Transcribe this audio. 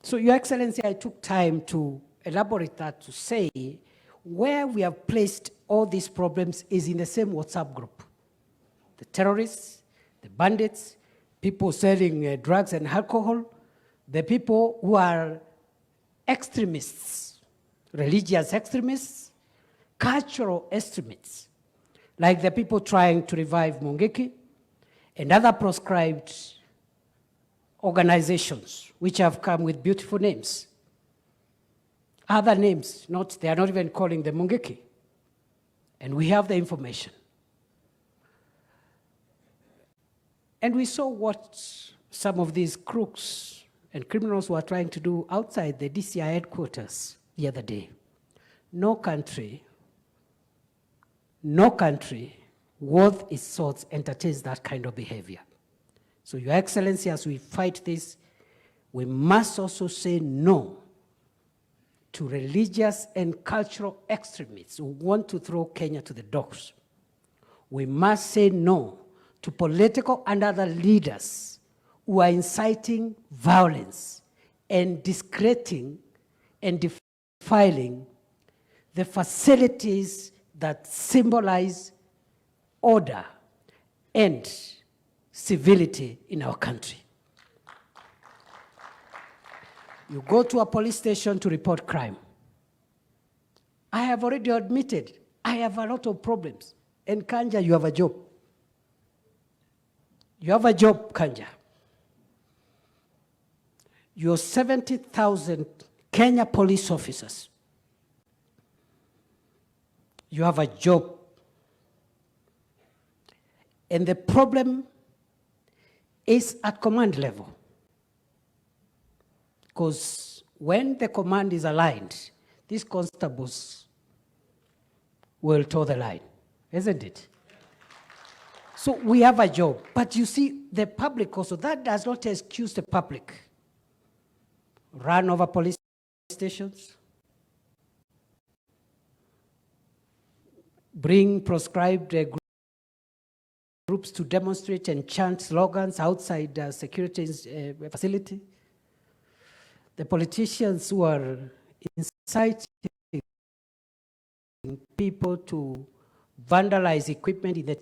So, Your Excellency, I took time to elaborate that to say where we have placed all these problems is in the same WhatsApp group. The terrorists, the bandits, people selling drugs and alcohol, the people who are extremists, religious extremists, cultural extremists, like the people trying to revive Mungiki and other proscribed organizations which have come with beautiful names. Other names, they are not even calling them Mungiki. And we have the information. And we saw what some of these crooks and criminals were trying to do outside the DCI headquarters the other day. No country worth its salt entertains that kind of behavior. So, Your Excellency, as we fight this, we must also say no to religious and cultural extremists who want to throw Kenya to the dogs. We must say no to political and other leaders who are inciting violence and discrediting and defiling the facilities that symbolize order and civility in our country. You go to a police station to report crime. I have already admitted I have a lot of problems. And Kanja, you have a job. You have a job, Kanja. Your 70,000 Kenya police officers. You have a job. And the problem is at command level. Because when the command is aligned, these constables will toe the line, isn't it? So we have a job. But you see, the public also, that does not excuse the public. Run over police stations, bring proscribed groups to demonstrate and chant slogans outside the security facility. The politicians who are inciting people to vandalize equipment in the